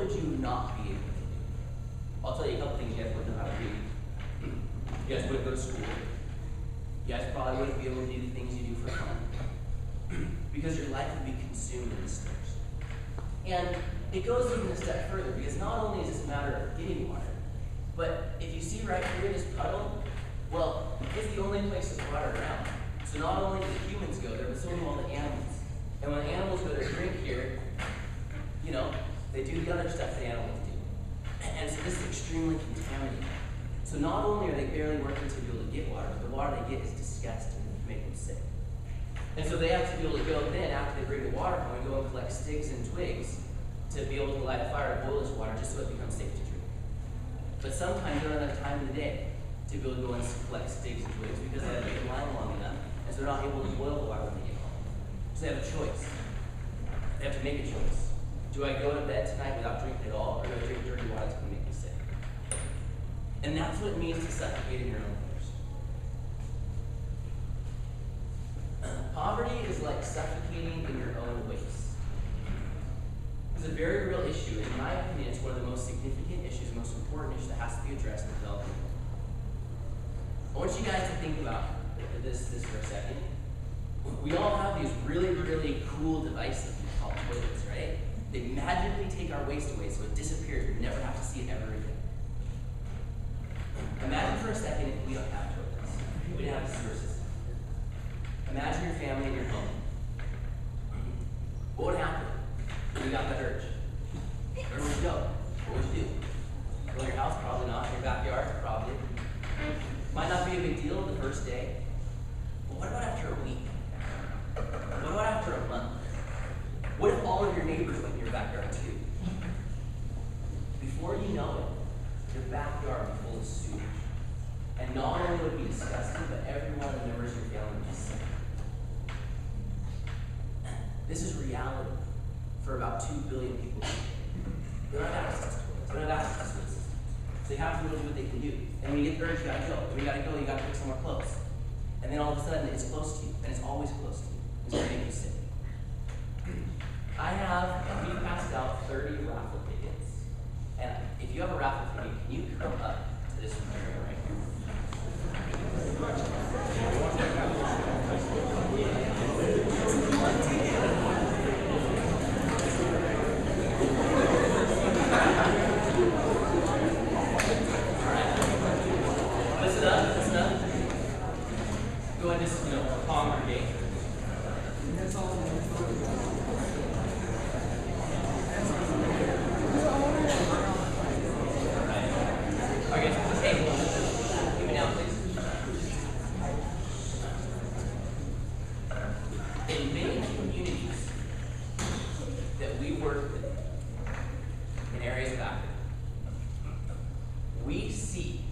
would you not be able to do? I'll tell you a couple things you guys wouldn't know how to do. You guys wouldn't go to school. You guys probably wouldn't be able to do the things you do for fun. Because your life would be consumed in this thirst. And it goes even a step further, because not only is this a matter of getting water, but if you see right here this puddle, well, it's the only place there's water around. So not only do the humans go there, but so do all the animals. And when animals go to drink here, you know, they do the other stuff that animals do. And so this is extremely contaminated. So not only are they barely working to be able to get water, but the water they get is disgusting and can make them sick. And so they have to be able to go then, after they bring the water home, and go and collect sticks and twigs to be able to light a fire to boil this water just so it becomes safe to drink. But sometimes they don't have enough time in the day to be able to go and collect sticks and twigs because they have to make the line long enough, and so they're not able to boil the water when they get home. So they have a choice. They have to make a choice. Do I go to bed tonight without drinking at all, or do I drink dirty water that's going to make me sick? And that's what it means to suffocate in your own thirst. Poverty is like suffocating in your own waste. It's a very real issue, and in my opinion, it's one of the most significant issues, the most important issue that has to be addressed in the developing world. I want you guys to think about this for a second. We all have these really, really cool devices we call toilets, right? They magically take our waste away so it disappears. We never have to see it ever again. Imagine for a second if we don't have toilets. We didn't have a sewer system. Imagine your family in your home. What would happen when you got the urge? Where would you go? What would you do? Go in your house? Probably not. In your backyard? Probably. Might not be a big deal the first day. But what about after a week? What about after a month? What if all of your neighbors went in your backyard too? Before you know it, your backyard would be full of sewage. And not only would it be disgusting, but every one of the members of your family would be sick. This is reality for about 2 billion people. They don't have access to toilets. They don't have access to sewer systems. So they have to go do what they can do. And when you get the urge, you gotta go. And when you gotta go, you gotta pick somewhere close. And then all of a sudden, it's close to you. And it's always close to you. It's going to make you sick. We passed out 30 raffle tickets. And if you have a raffle ticket, can you come up to this area right here? Listen up. Go ahead and just, congregate. In many communities that we work with in areas of Africa, we see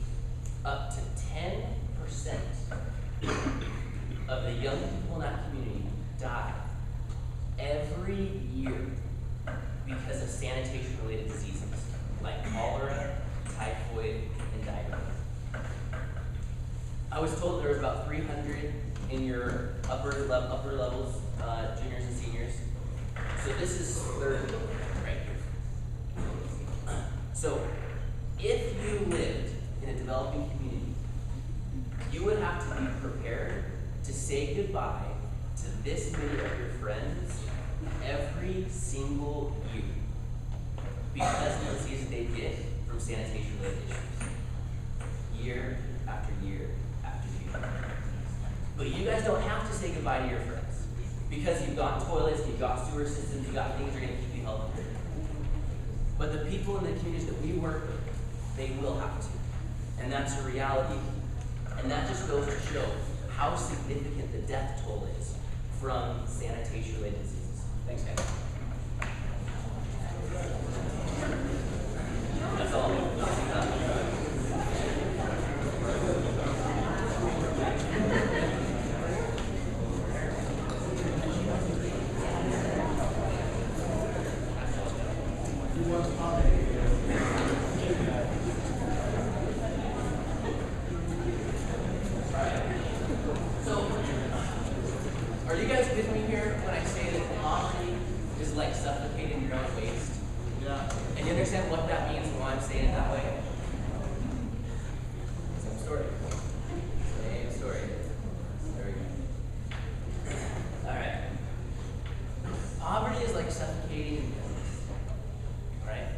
up to 10% of the young people in that community die every year because of sanitation-related diseases like cholera, typhoid, and diarrhea. I was told there was about 300 in your upper levels, juniors and seniors. So this is 30 right here. So if you lived in a developing community, you would have to be prepared to say goodbye to this many of your friends every single year because of the diseases they get from sanitation-related issues. Year after year after year. But you guys don't have to say goodbye to your friends because you've got toilets, you've got sewer systems, you've got things that are going to keep you healthy. But the people in the communities that we work with, they will have to. And that's a reality. And that just goes to show how significant the death toll is from sanitation-related diseases. Thanks, guys. That's all. Are you guys with me here when I say that poverty is like suffocating your own waste? Yeah. And you understand what that means and why I'm saying it that way? Same story. Same story. There we go. All right. Poverty is like suffocating in illness. All right.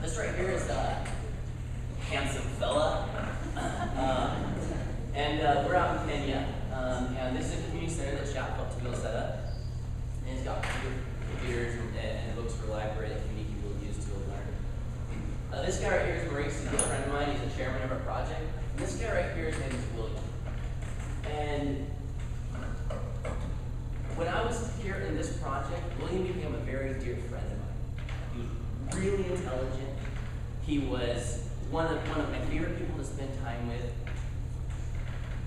This right here is a handsome fella, and we're out in Kenya, and this is a community center that Chapel set up, and it's got computers and books for library that community people use to learn. This guy right here is Maurice. He's a friend of mine. He's the chairman of our project. And this guy right here, his name is William. And when I was here in this project, William became a very dear friend of mine. He was really intelligent. He was one of my favorite people to spend time with.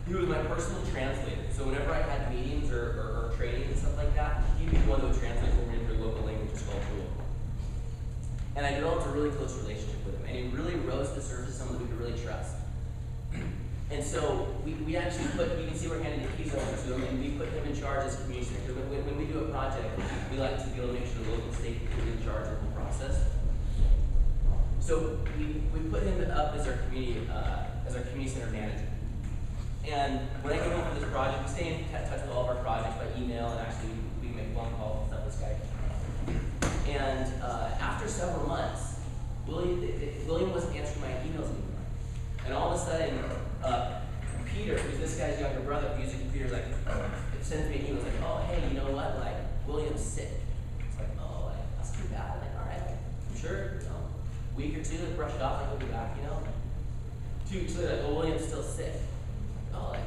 He was my personal translator. So whenever I had meetings or training and stuff like that, he'd be the one that would translate for me into a local language called Rule. And I developed a really close relationship with him. And he really rose to the surface as someone that we could really trust. And so we actually you can see we're handing the keys over to him, and we put him in charge as a community center. Because when we do a project, we like to be able to make sure the local state is in charge of the process. So we put him up as our community center manager. And when I came home for this project, we stay in touch with all of our projects by email, and actually we make phone calls and stuff with this guy. And after several months, William wasn't answering my emails anymore. And all of a sudden, Peter, who's this guy's younger brother, who uses computers, like sends me an email like, oh hey, you know what? Like William's sick. It's like, oh, like that's too bad. I'm like, all right, I'm sure. You know, week or two, like brush it off, like he'll be back. You know. 2 weeks later, like, well, William's still sick. Oh, like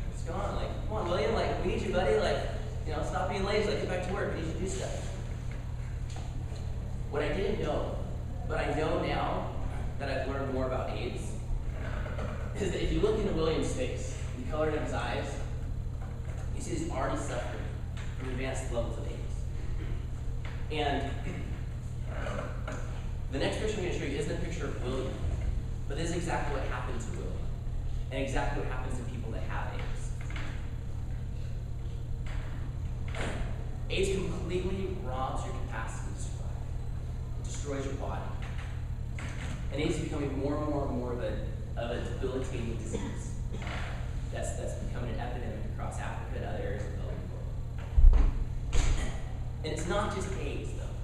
what's going on? Like, come on, William. Like we need you, buddy. Like, you know, stop being lazy. Like get back to work. We need you to do stuff. What I didn't know, but I know now that I've learned more about AIDS, is that if you look into William's face, the color in his eyes, you see he's already suffering from advanced levels of AIDS. And the next picture I'm going to show you isn't a picture of William, but this is exactly what happened to William, and exactly what happens to people that have AIDS. AIDS completely robs your capacity to survive. It destroys your body. And AIDS is becoming more and more and more of a debilitating disease that's becoming an epidemic across Africa and other areas of the world. And it's not just AIDS though,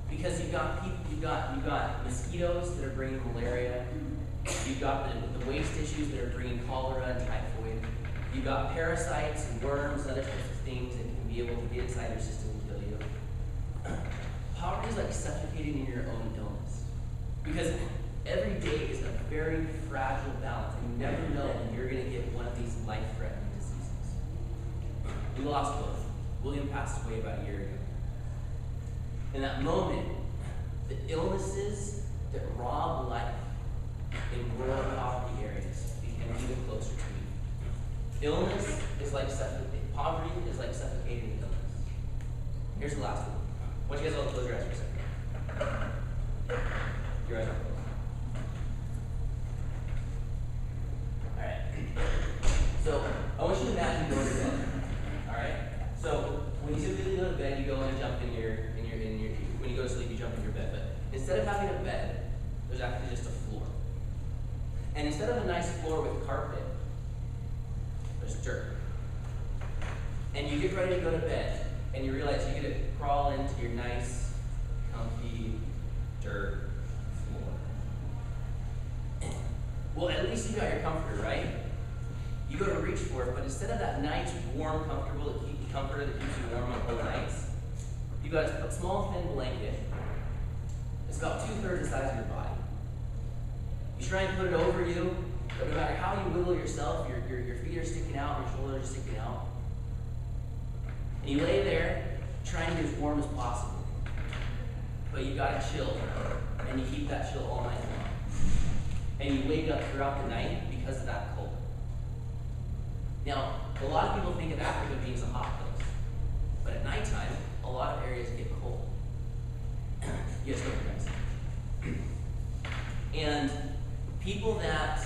because you've got mosquitoes that are bringing malaria, you've got the waste issues that are bringing cholera and typhoid, you've got parasites and worms and other types of things that can be able to get inside your system and kill you. Poverty is like suffocating in your own illness, because every day is a very fragile balance, and you never know when you're going to get one of these life-threatening diseases. We lost both. William passed away about a year ago. In that moment, the illnesses that rob life in rural poverty areas became even closer to me. Illness is like suffocating. Poverty is like suffocating illness. Here's the last one. I want you guys all to close your eyes for a second. Your eyes are closed. Alright. So I want you to imagine going to bed. Alright? So when you typically go to bed, you go and jump in your when you go to sleep, you jump in your bed. But instead of having a bed, there's actually just a floor. And instead of a nice floor with carpet, there's dirt. And you get ready to go to bed, and you realize you get to crawl into your nice, comfy dirt floor. Well, at least you got your comforter, right? You go to reach for it, but instead of that nice, warm, comfortable comforter that keeps you warm on cold nights, you got a small, thin blanket. It's about 2/3 the size of your body. You try and put it over you, but no matter how you wiggle yourself, your feet are sticking out, your shoulders are sticking out. And you lay there, trying to get as warm as possible. But you got a chill, and you keep that chill all night long. And you wake up throughout the night because of that cold. Now, a lot of people think of Africa being a hot place, but at nighttime, a lot of areas get cold. You guys know what I'm saying? And people that,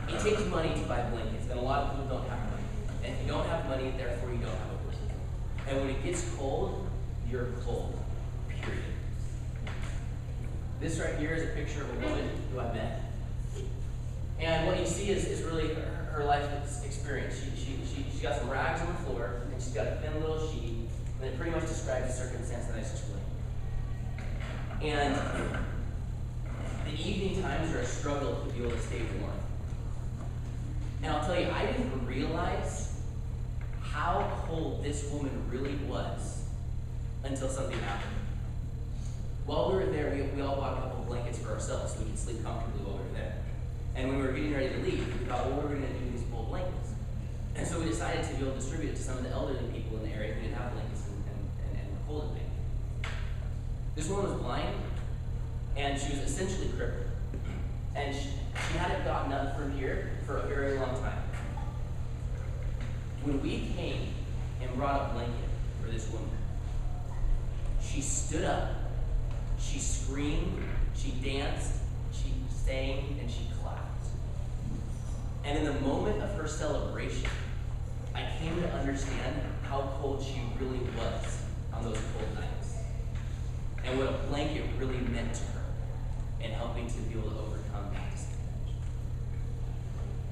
it takes money to buy blankets, and a lot of people don't have money. And if you don't have money, therefore you don't have a blanket. And when it gets cold, you're cold, period. This right here is a picture of a woman who I met. And what you see is really her life experience. She got some rags on the floor, and she's got a thin little sheet, and it pretty much describes the circumstance that I just explained. And the evening times are a struggle to be able to stay warm. And I'll tell you, I didn't realize how cold this woman really was until something happened. While we were there, we all bought a couple of blankets for ourselves so we could sleep comfortably while we were there. And when we were getting ready to leave, we thought, well, what are we going to do with these cold blankets? And so we decided to be able to distribute it to some of the elderly people in the area who didn't have blankets and were cold at night. This woman was blind, and she was essentially crippled. And she hadn't gotten up from here for a very long time. When we came and brought a blanket for this woman, she stood up, she screamed, she danced, she sang, and she clapped. And in the moment of her celebration, I came to understand how cold she really was on those cold nights, and what a blanket really meant to her in helping to be able to overcome that disadvantage.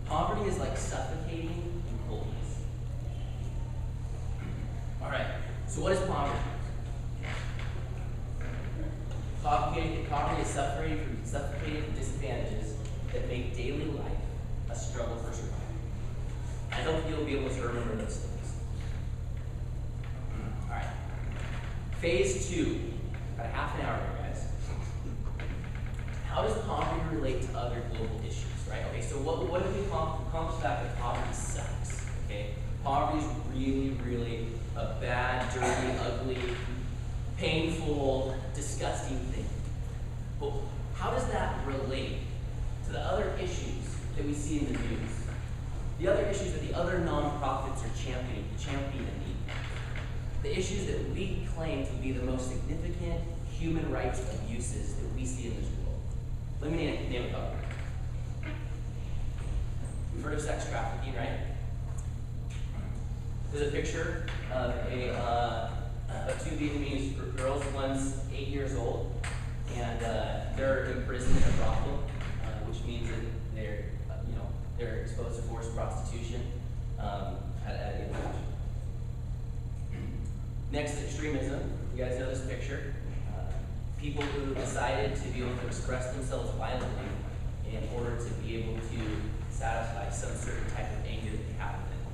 Poverty is like suffocating in coldness. All right, so what is poverty? Poverty is suffocating from disadvantages that make daily life a struggle for survival. I hope you'll be able to remember those things. All right. Phase 2. About a half an hour here, guys. How does poverty relate to other global issues, right? Okay, so what if we accomplish that poverty sucks, okay? Poverty is really, really a bad, dirty, ugly, painful, disgusting thing. But how does that relate to the other issues that we see in the news? The other issues that the other nonprofits are championing the issues that we claim to be the most significant human rights abuses that we see in this world. Let me name a couple. We've heard of sex trafficking, right? There's a picture of two Vietnamese girls. One's 8 years old, and they're imprisoned in a brothel, which means that they're exposed to forced prostitution at a young age. Next is extremism. You guys know this picture. People who decided to be able to express themselves violently in order to be able to satisfy some certain type of anger that they have within.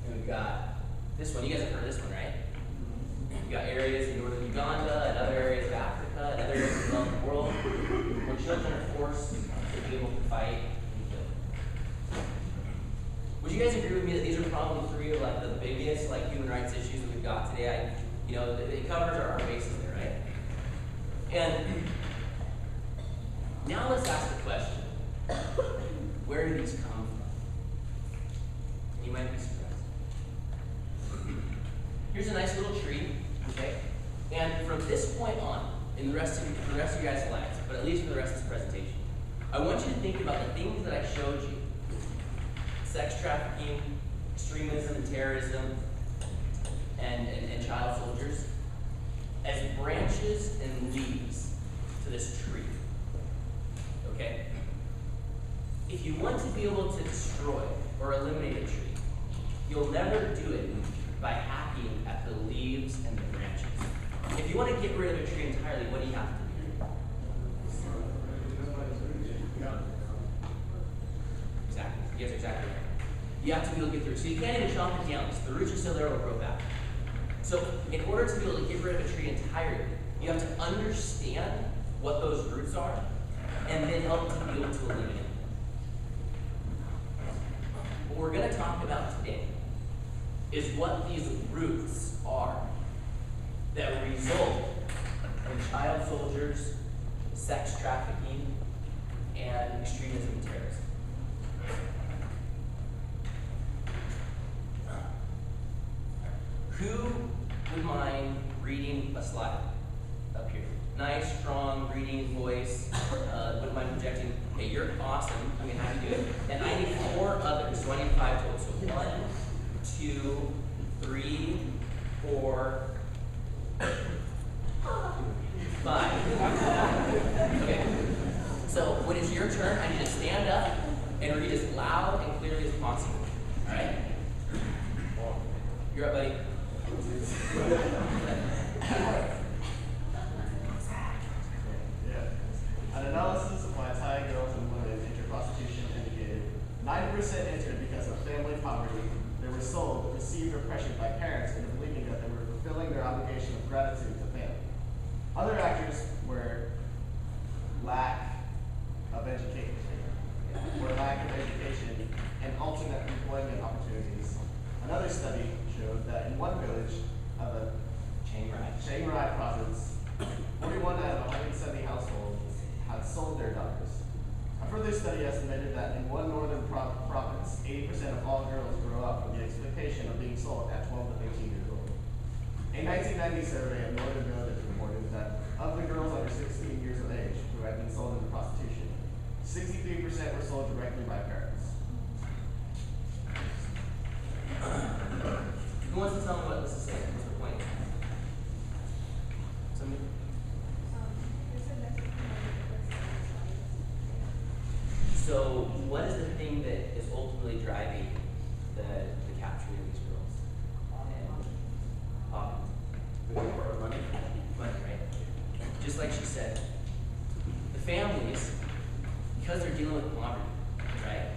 And we've got this one. You guys have heard of this one, right? We've got areas in northern Uganda and other areas of Africa and other areas of the developing world where children are forced to be able to fight and kill. Would you guys agree with me that these are probably three of the biggest human rights issues that we've got today? It covers our bases there, right? And now let's ask the question: where do these come from? You might be surprised. Here's a nice little tree, okay? And from this point on, in the rest of your guys' lives, but at least for the rest of this presentation, I want you to think about the things that I showed you: sex trafficking, extremism and terrorism, and child soldiers, as branches and leaves to this tree. Okay? If you want to be able to destroy or eliminate a tree, you'll never do it by hacking at the leaves and the branches. If you want to get rid of a tree entirely, what do you have to do? Exactly. You guys are exactly right. You have to be able to get through. So you can't even chop it down. So the roots are still there, it'll grow back. So in order to be able to get rid of a tree entirely, you have to understand what those roots are and then help to be able to eliminate them. What we're going to talk about today is what these roots are that result in child soldiers, sex trafficking, and extremism and terrorism. Who would mind reading a slide up here? Nice, strong, reading voice. Wouldn't mind projecting. Okay, you're awesome. I'm going to have you do it. And I need 4 others, so I need 5 total. So 1, 2, 3, 4. You're up, buddy. An analysis of why Thai girls and women enter prostitution indicated 90% entered because of family poverty. They were sold, received, or pressured by parents into believing that they were fulfilling their obligation of gratitude to family. Other factors were lack of education, and alternate employment opportunities. Another study showed that in one village of the Chiang Rai province, 41 out of 170 households had sold their daughters. A further study estimated that in one northern province, 80% of all girls grow up with the expectation of being sold at 12 to 18 years old. A 1990 survey of northern villages reported that of the girls under 16 years of age who had been sold into prostitution, 63% were sold directly by parents. Who wants to tell me what this is saying? What's the point? Somebody? So, what is the thing that is ultimately driving the capturing of these girls? And money, right? Just like she said, the families, because they're dealing with poverty, right?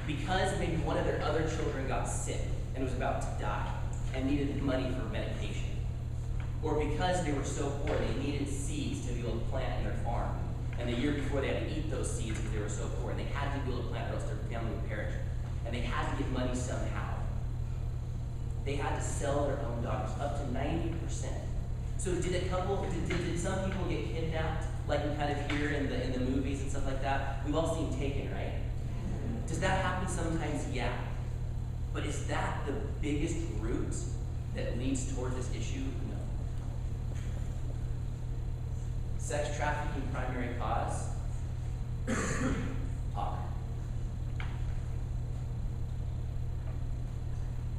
Because maybe one of their other children got sick and was about to die and needed money for medication, or because they were so poor they needed seeds to be able to plant in their farm. And the year before they had to eat those seeds because they were so poor, and they had to be able to plant or else their family would perish. And they had to get money somehow. They had to sell their own daughters, up to 90%. So did some people get kidnapped, like we kind of hear in the movies and stuff like that? We've all seen Taken, right? Does that happen sometimes? Yeah. But is that the biggest root that leads toward this issue? No. Sex trafficking, primary cause? Poverty.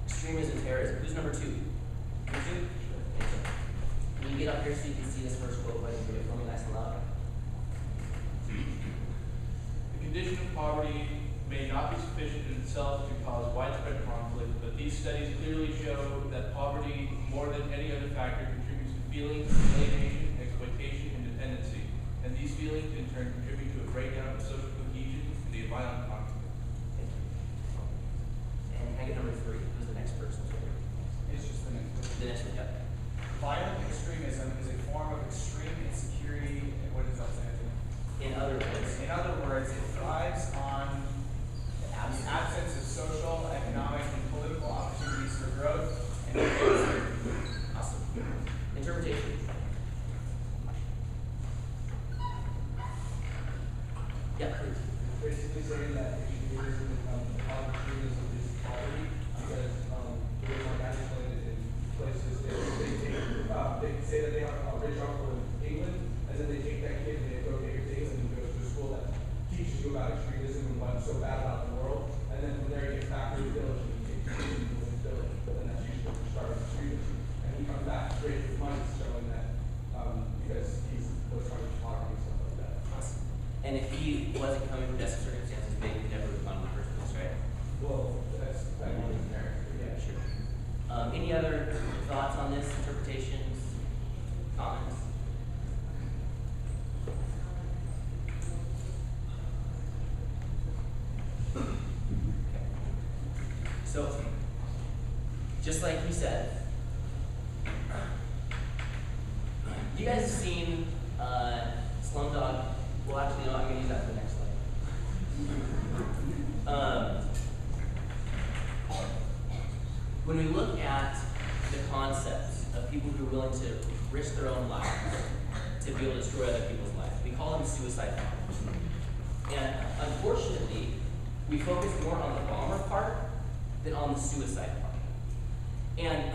Extremism, terrorism. Who's number two? Number two? Can you get up here so you can see this first quote? Buddy, give it for me nice and loud. The condition of poverty may not be sufficient in itself to cause widespread conflict, but these studies clearly show that poverty, more than any other factor, contributes to feelings of alienation, exploitation, and dependency. And these feelings, in turn, contribute to a breakdown of social cohesion and a violent conflict. Thank you. And can I get number three? Who's the next person? It's just the next one. The next one, yeah. Violent extremism is a form of extreme insecurity. What does that say? In other words, it thrives on the absence of social, economic, and political opportunities for growth and advancement. Awesome. Interpretation. Yeah, please. Basically saying that extremism is poverty because the way my dad explained it in places they say that they have a rich uncle in England, and then they take that kid and they go take it to England and goes to a school that teaches you about extremism and what's so bad about the world, and then from there he gets back to his village and he takes people in his village, but then that's usually the start of extremism. And he comes back straight with money showing that because he was trying to poverty and stuff like that. Awesome. And if he wasn't coming from desperate circumstances, maybe he never would have gone in the first place, right? Well, that's that one his parents. Yeah, sure. Any other thoughts on this? Interpretations? Comments? Okay. So, just like he said, you guys have seen Slumdog. Well, actually, no, I'm going to use that for the next slide. When we look at the concepts of people who are willing to risk their own lives to be able to destroy other people's lives, we call them suicide bombers. And unfortunately, we focus more on the bomber part than on the suicide part. And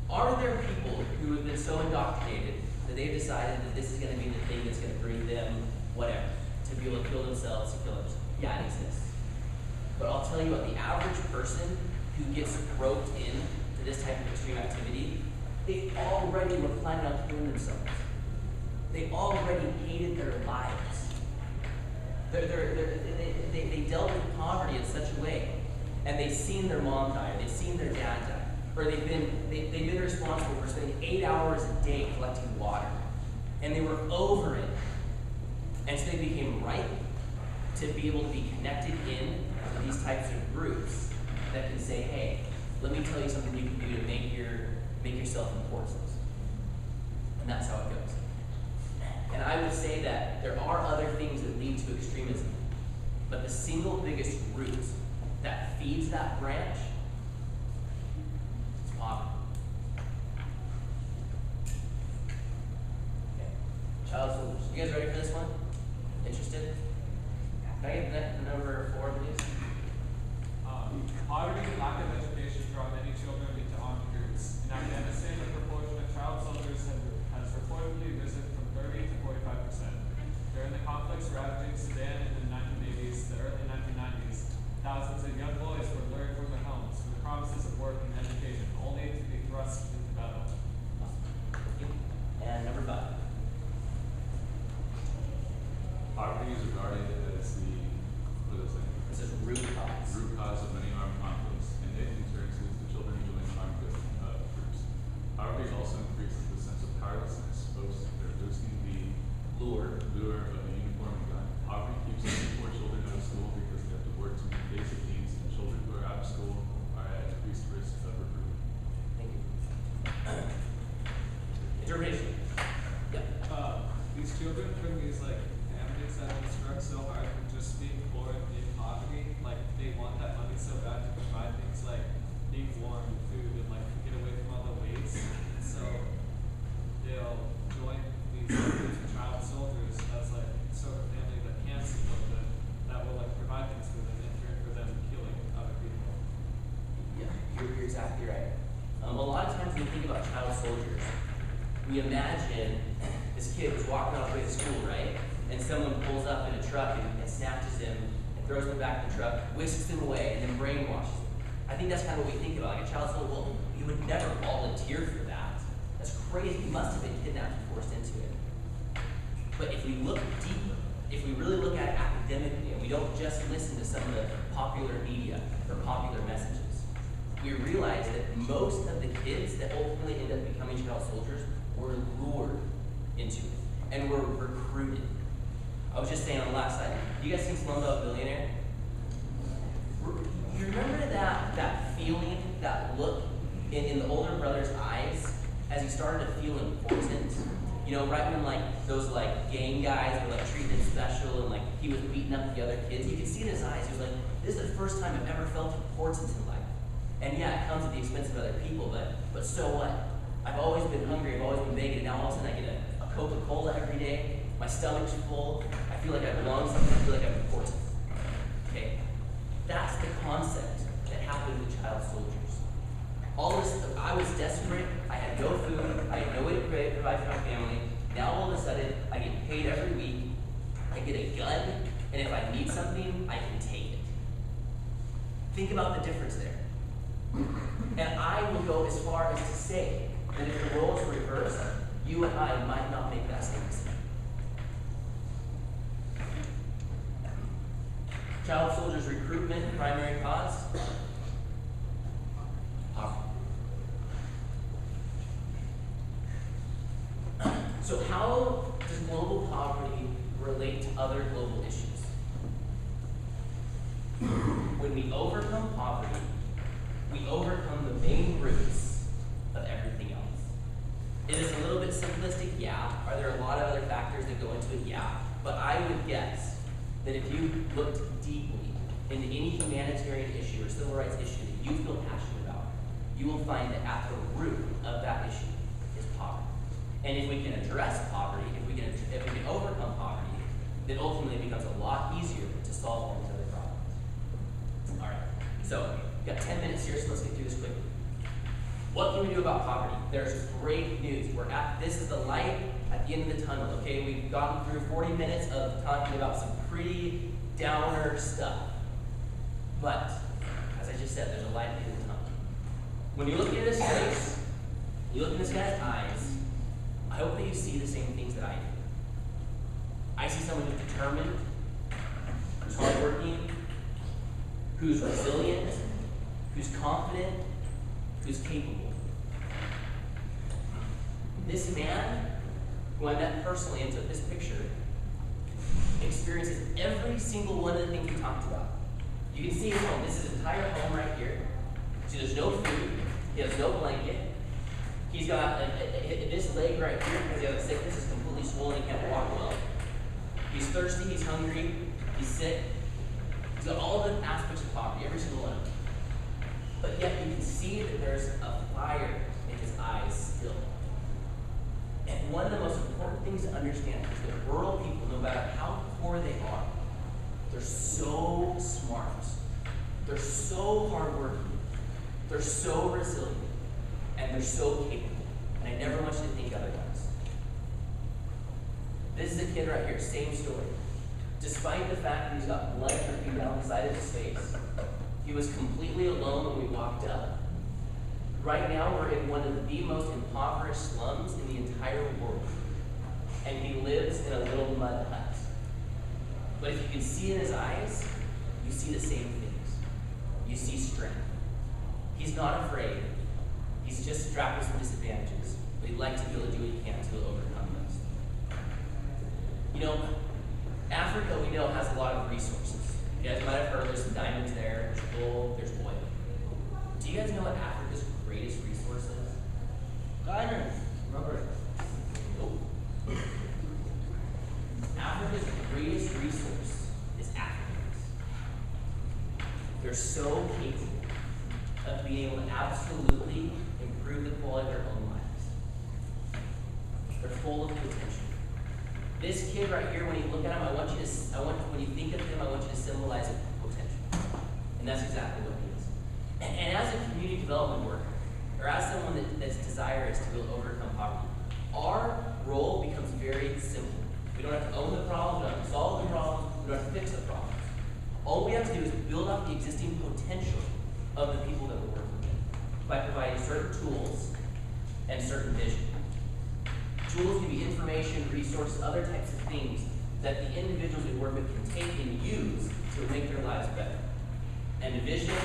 are there people who have been so indoctrinated that they've decided that this is going to be the thing that's going to bring them whatever, to be able to kill themselves, to kill others? Yeah, it exists. But I'll tell you what, the average person who gets roped in to this type of extreme activity, they already were planning on killing themselves. They already hated their lives. They dealt with poverty in such a way, and they've seen their mom die, or they've seen their dad die, or they've been responsible for spending 8 hours a day collecting water. And they were over it. And so they became ripe to be able to be connected in to these types of groups that can say, hey, let me tell you something you can do to make yourself important. And that's how it goes. And I would say that there are other things that lead to extremism, but the single biggest root that feeds that branch is poverty. Okay. Child soldiers. You guys ready for this one? Interested? Can I get the number 4, please? Poverty and lack of education draw many children into armed groups. In Afghanistan, the proportion of child soldiers has reportedly risen from 30 to 45%. During the conflicts ravaging Sudan in the 1980s, the early 1990s, thousands of young boys were lured from their homes with the promises of work and education, only to be thrust into battle. Thank you. And number 5. Poverty is regarded as the, what is it? This is root cause. Root cause of many armed conflicts, and it experiences the children joining armed groups. Poverty also increases the sense of powerlessness, boosting the lure of the uniform and gun. Poverty keeps many poor children out of school because they have to work to meet basic needs, and children who are out of school are at increased risk of recruitment. Thank you. Interpretation. Yeah. These children from these families that have struck so hard from just being poor and being poverty, they want that money so bad to provide things like being warm and food and get away from all the waste. So they'll join these groups of child soldiers as sort of family that can support them, that will provide things for them in turn for them killing other people. Yeah, you're exactly right. A lot of times when we think about child soldiers, we imagine this kid was walking off the way to school, right? And someone pulls up in a truck and snatches him and throws him back in the truck, whisks him away, and then brainwashes him. I think that's kind of what we think about. Like a child soldier, well, he would never volunteer for that. That's crazy. He must have been kidnapped and forced into it. But if we look deeper, if we really look at it academically, and we don't just listen to some of the popular media or popular messages, we realize that most of the kids that ultimately end up becoming child soldiers were lured into it and were recruited. I was just saying on the last slide, you guys seen Slumdog Billionaire? You remember that feeling, that look in the older brother's eyes as he started to feel important? You know, right when those gang guys were treating him special and he was beating up the other kids, you could see in his eyes, he was like, this is the first time I've ever felt importance in life. And yeah, it comes at the expense of other people, but so what? I've always been hungry, I've always been begging, and now all of a sudden I get a Coca-Cola every day, my stomach's full, I feel like I belong something, I feel like I'm important. Okay? That's the concept that happened with child soldiers. All this, I was desperate, I had no food, I had no way to provide for my family. Now all of a sudden, I get paid every week, I get a gun, and if I need something, I can take it. Think about the difference there. And I will go as far as to say that if the roles were reversed, you and I might not make that same mistake. Child soldiers recruitment, primary cause? Poverty. So how does global poverty relate to other global issues? When we overcome poverty, we overcome the main roots of everything else. It is a little bit simplistic, yeah. Are there a lot of other factors that go into it? Yeah. But I would guess that if you looked deeply into any humanitarian issue or civil rights issue that you feel passionate about, you will find that at the root of that issue is poverty. And if we can address poverty, if we can overcome poverty, then ultimately it becomes a lot easier to solve all these other problems. All right. So we've got 10 minutes here, so let's get through this quickly. What can we do about poverty? There's great news. This is the light at the end of the tunnel, okay? We've gotten through 40 minutes of talking about some pretty downer stuff. But, as I just said, there's a light at the end of the tunnel. When you look at his face, you look in this guy's eyes, I hope that you see the same things that I do. I see someone who's determined, who's hardworking, who's resilient, who's confident, who's capable. This man, who I met personally and took this picture, experiences every single one of the things we talked about. You can see his home. This is his entire home right here. See, there's no food. He has no blanket. He's got this leg right here because he has a sickness. It's completely swollen. He can't walk well. He's thirsty. He's hungry. He's sick. He's got all the aspects of poverty, every single one of them. But yet you can see that there's a fire in his eyes still. And one of the most important things to understand is that rural people, no matter how poor they are, they're so smart. They're so hardworking. They're so resilient. And they're so capable. And I never want you to think otherwise. This is a kid right here, same story. Despite the fact that he's got blood dripping down the side of his face, he was completely alone when we walked up. Right now, we're in one of the most impoverished slums in the entire world. And he lives in a little mud hut. But if you can see in his eyes, you see the same things. You see strength. He's not afraid. He's just strapped with some disadvantages. But he'd like to be able to do what he can to overcome those. You know, Africa, we know, has a lot of resources. You guys might have heard there's some diamonds there, there's gold, there's oil. Do you guys know what Africa's greatest resource is? Diamonds. Rubber. Nope. Africa's greatest resource is Africans. They're so capable of being able to absolutely improve the quality of their own lives. They're full of potential. This kid right here, when you look at him, when you think of him, I want you to symbolize potential. And that's exactly what he is. And as a community development worker, or as someone that's desirous to be able to overcome poverty, our role becomes very simple. We don't have to own the problem, we don't have to solve the problem, we don't have to fix the problem. All we have to do is build up the existing potential of the people that we're working with by providing certain tools and certain vision. Tools can be information, resources, other types of things that the individuals we work with can take and use to make their lives better. And the vision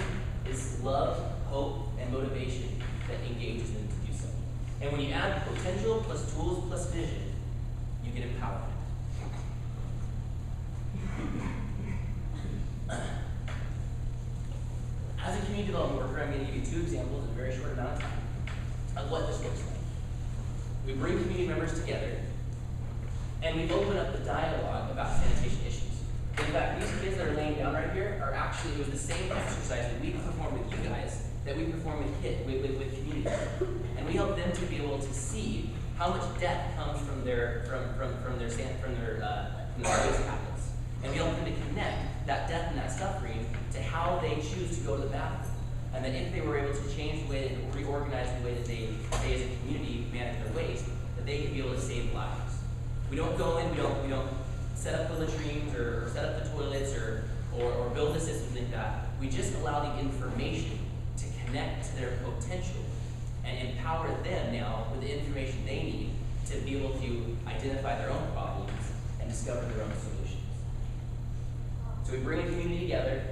is love, hope, and motivation that engages them to do so. And when you add potential plus tools plus vision, you get empowerment. As a community development worker, I'm going to give you 2 examples in a very short amount of time of what this looks like. We bring community members together, and we open up the dialogue about sanitation issues. In fact, these kids that are laying down right here are actually, it was the same exercise that we perform with you guys that we perform with community. And we help them to be able to see how much death comes from their waste habits. And we help them to connect that death and that suffering to how they choose to go to the bathroom. And that if they were able to change the way and reorganize the way that they as a community manage their waste, that they could be able to save lives. We don't go in, we don't set up the latrines or set up the toilets or build the systems like that. We just allow the information to connect to their potential and empower them now with the information they need to be able to identify their own problems and discover their own solutions. So we bring a community together,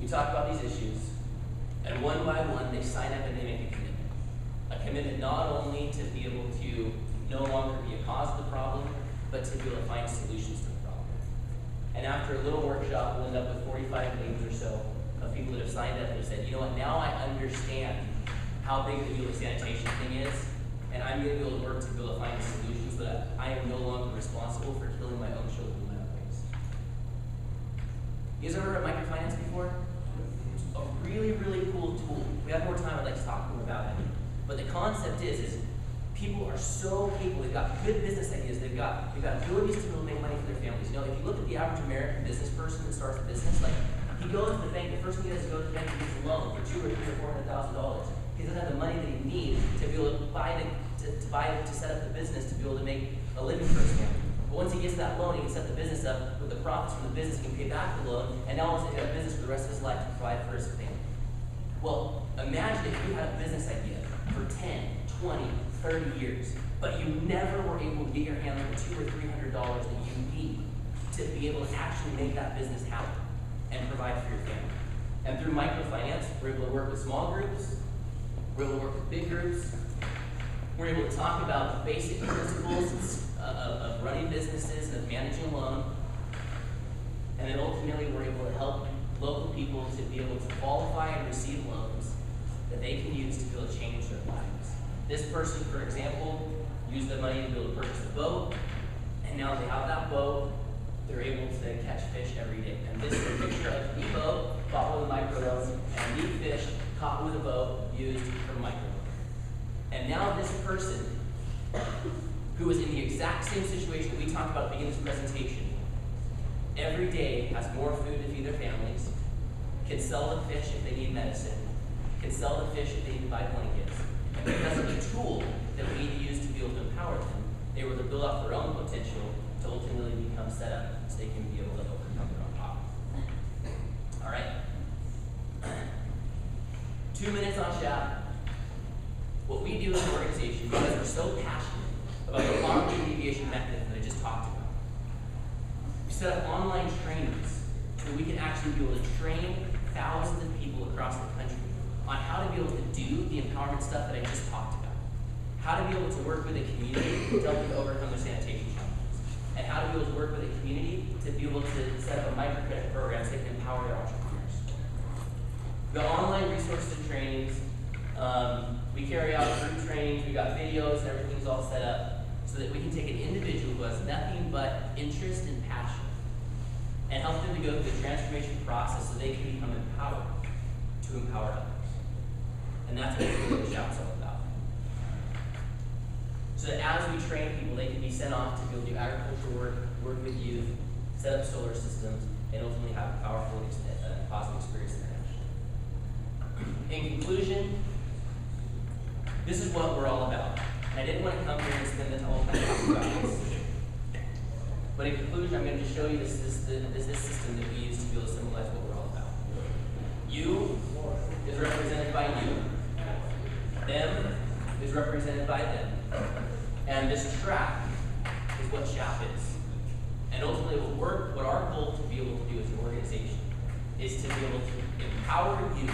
we talk about these issues, and one by one they sign up and they make a commitment. A commitment not only to be able to no longer be a cause of the problem, but to be able to find solutions to the problem. And after a little workshop, we'll end up with 45 names or so of people that have signed up and have said, you know what, now I understand how big the deal of sanitation thing is, and I'm going to be able to work to be able to find solutions so that I am no longer responsible for killing my own children in my own ways. You guys ever heard of microfinance before? A really, really cool tool. If we have more time, I'd like to talk more about it. But the concept is people are so capable. They've got good business ideas. They've got abilities to be able to make money for their families. You know, if you look at the average American business person that starts a business, like he goes to the bank. The first thing he does is go to the bank and gets a loan for $200,000 or $300,000. He doesn't have the money that he needs to be able to to set up the business to be able to make a living for his family. But once he gets that loan, he can set the business up with the profits from the business. He can pay back the loan, and now he's got a business for the rest of his life to provide for his family. Well, imagine if you had a business idea for 10, 20, 30 years, but you never were able to get your hands on $200 or $300 that you need to be able to actually make that business happen and provide for your family. And through microfinance, we're able to work with small groups, We're able to work with big groups. We're able to talk about the basic principles of running businesses and of managing a loan. And then ultimately, we're able to help local people to be able to qualify and receive loans that they can use to be able to change their lives. This person, for example, used the money to be able to purchase a boat, and now they have that boat, they're able to catch fish every day. And this is a picture of the boat bought with a microloan, and the fish caught with a boat used for microloan. And now this person, who was in the exact same situation that we talked about at the beginning of this presentation, every day has more food to feed their families, can sell the fish if they need medicine, can sell the fish if they need to buy blankets. And because of the tool that we need to use to be able to empower them, they were able to build up their own potential to ultimately become set up so they can be able to overcome their own poverty. All right? 2 minutes on SHAP. What we do as an organization, because we're so passionate about the poverty alleviation mechanism that I just talked about, we set up online trainings so we can actually be able to train thousands of people across the country on how to be able to do the empowerment stuff that I just talked about. How to be able to work with a community to help them overcome their sanitation challenges. And how to be able to work with a community to be able to set up a microcredit program so they can empower their entrepreneurs. The online resources and trainings, we carry out group trainings, we got videos, and everything's all set up so that we can take an individual who has nothing but interest and passion and help them to go through the transformation process so they can become empowered to empower others. And that's what the SHAP's all about. So that as we train people, they can be sent off to go do agricultural work, work with youth, set up solar systems, and ultimately have a powerful, positive experience internationally. In conclusion, this is what we're all about. And I didn't want to come here and spend the whole time talking about this. But in conclusion, I'm going to show you this system that we use to be able to symbolize what we're all about. You is represented by you. Them is represented by them. And this track is what SHAP is. And ultimately, what our goal to be able to do as an organization is to be able to empower you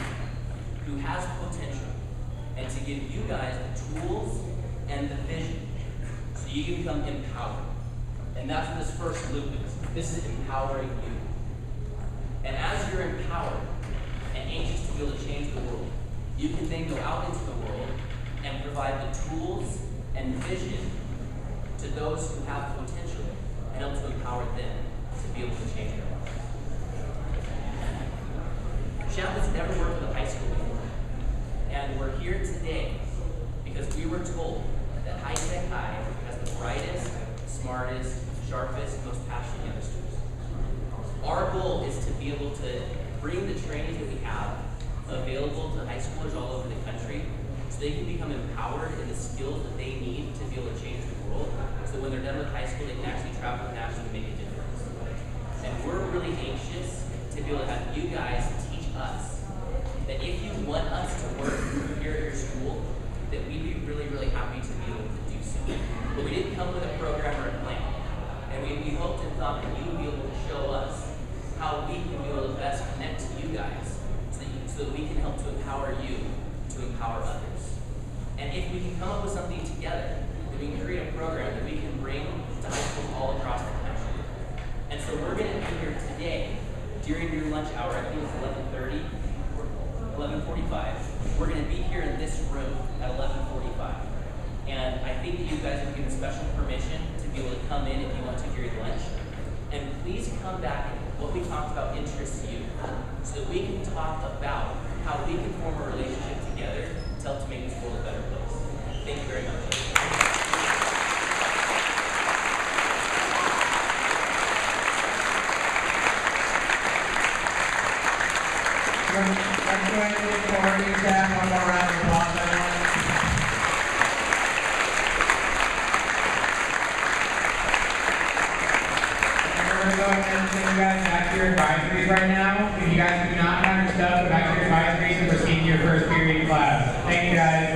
who has potential and to give you guys the tools and the vision so you can become empowered. And that's what this first loop is. This is empowering you. And as you're empowered and anxious to be able to change the world, you can then go out into the world and provide the tools and vision to those who have potential and help to empower them to be able to change their lives. SHAP has never worked with a high school before. And we're here today because we were told that High Tech High has the brightest, smartest, sharpest, most passionate youngsters. Our goal is to be able to bring the training that we have available to high schoolers all over the country so they can become empowered in the skills that they need to be able to change the world so when they're done with high school they can actually travel internationally and make a difference. And we're really anxious to be able to have you guys teach us that if you want us to work here at your school, that we'd be really, really happy to be able to do so. But we didn't come with a program or a plan. And we hoped and thought that you would be able to show us how we can be able to best connect to you guys so that we can help to empower you to empower others. And if we can come up with something together, that we can create a program that we can bring to high schools all across the country. And so we're going to be here today during your lunch hour. I think it's 11:30. 11:45. We're going to be here in this room at 11:45. And I think that you guys will be given special permission to be able to come in if you want to during lunch. And please come back and what we talked about interests you so that we can talk about how we can form a relationship together to help to make this world a better place. Thank you very much. Let's go ahead and look forward to that. One more round of applause, everyone. And we're going to go ahead and send you guys back to your advisories right now. If you guys do not have your stuff, go back to your advisories and proceed to your first period class. Thank you guys.